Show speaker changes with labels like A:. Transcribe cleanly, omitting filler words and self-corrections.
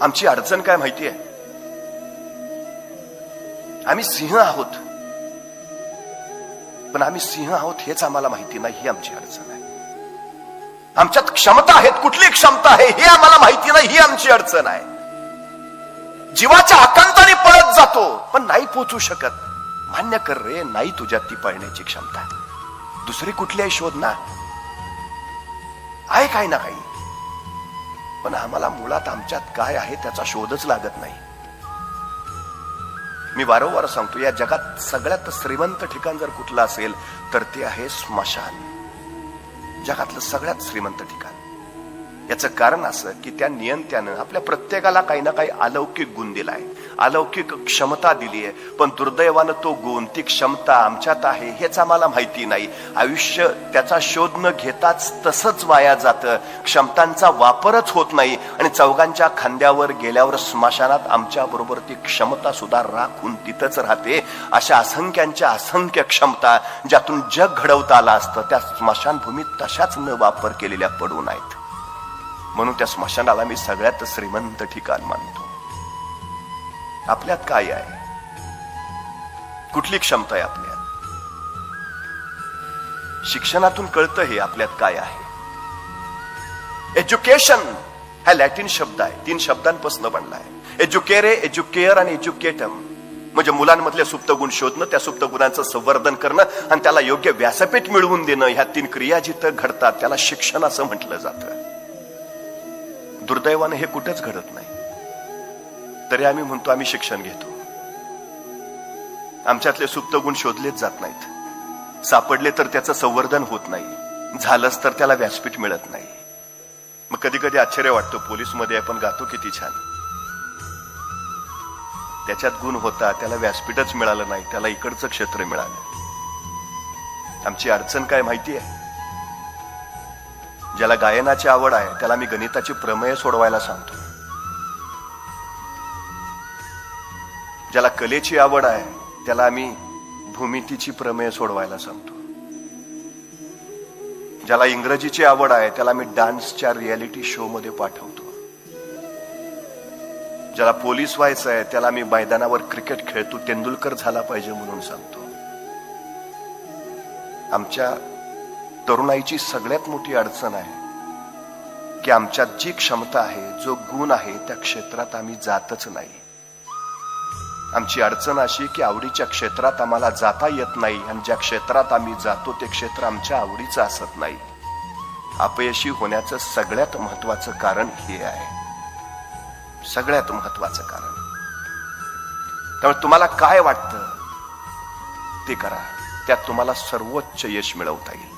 A: आमची अडचण काय माहितीये? आम्ही सिंह आहोत, पण आम्ही सिंह आहोत हेच आम्हाला माहिती नाही, ही आमची अडचण आहे. आमच्यात क्षमता आहेत, कुठली क्षमता आहे हे आम्हाला माहिती नाही, ही आमची अडचण आहे. जीवाच्या आकांताने पळत जातो पण नाही पोचू शकत. मान्य कर रे, नाही तुझ्यात ती पळण्याची क्षमता. दुसरी कुठली आहे शोध ना, आहे काही ना काही, पण आम्हाला मुळात आमच्यात काय आहे त्याचा शोधच लागत नाही. मी वारंवार सांगतो, या जगात सगळ्यात श्रीमंत ठिकाण जर कुठलं असेल तर ते आहे स्मशान. जगातलं सगळ्यात श्रीमंत ठिकाण. याचं कारण असं की त्या नियंत्यानं आपल्या प्रत्येकाला काही ना काही अलौकिक गुण दिलाय, अलौकिक क्षमता दिली आहे. पण दुर्दैवानं तो गुण, ती क्षमता आमच्यात आहे हेच आम्हाला माहिती नाही. आयुष्य त्याचा शोध न घेताच तसंच वाया जातं. क्षमतांचा वापरच होत नाही आणि चौघांच्या खांद्यावर गेल्यावर स्मशानात आमच्या बरोबर ती क्षमता सुद्धा राखून तिथंच राहते. अशा असंख्यांच्या असंख्य क्षमता ज्यातून जग घडवता आलं असतं त्या स्मशानभूमीत तशाच न वापर केलेल्या पडून आहेत. म्हणून त्या स्मशानाला मी सगळ्यात श्रीमंत ठिकाण मानतो. आपल्यात काय आहे? कुठली क्षमता आहे आपल्यात? शिक्षणातून कळतं हे आपल्यात काय आहे. एज्युकेशन हा लॅटिन शब्द आहे, 3 शब्दांपासून बनला आहे. एज्युकेरे, एज्युकेअर आणि एज्युकेटम म्हणजे मुलांमधले सुप्त गुण शोधणं, त्या सुप्त गुणांचं संवर्धन करणं आणि त्याला योग्य व्यासपीठ मिळवून देणं. ह्या 3 क्रिया जिथं घडतात त्याला शिक्षण असं म्हटलं जातं. दुर्दैवाने हे कुठेच घडत नाही, तरी आम्ही म्हणतो आम्ही शिक्षण घेतो. आमच्यातले सुप्त गुण शोधलेच जात नाहीत. सापडले तर त्याचं संवर्धन होत नाही, झालंच तर त्याला व्यासपीठ मिळत नाही. मग कधी कधी आश्चर्य वाटतं, पोलीस मध्ये आपण गातो किती छान, त्याच्यात गुण होता, त्याला व्यासपीठच मिळालं नाही, त्याला इकडचं क्षेत्र मिळालं. आमची अडचण काय माहिती आहे? ज्याला गायनाची आवड आहे त्याला मी गणिताची प्रमेय सोडवायला सांगतो. ज्याला कलेची आवड आहे त्याला आम्ही भूमितीची प्रमेय सोडवायला सांगतो. ज्याला इंग्रजीची आवड आहे त्याला मी डान्सच्या रियालिटी शो मध्ये पाठवतो. ज्याला पोलीस व्हायचं आहे त्याला मी मैदानावर क्रिकेट खेळतो, तेंडुलकर झाला पाहिजे म्हणून सांगतो. आमच्या तरुणाईची सगळ्यात मोठी अडचण आहे की आमच्यात जी क्षमता आहे, जो गुण आहे, त्या क्षेत्रात आम्ही जातच नाही. आमची अडचण अशी की आवडीच्या क्षेत्रात आम्हाला जाता येत नाही आणि ज्या क्षेत्रात आम्ही जातो ते क्षेत्र आमच्या आवडीचं असत नाही. अपयशी होण्याचं सगळ्यात महत्वाचं कारण हे आहे, सगळ्यात महत्वाचं कारण. त्यामुळे तुम्हाला काय वाटतं ते करा, त्यात तुम्हाला सर्वोच्च यश मिळवता येईल.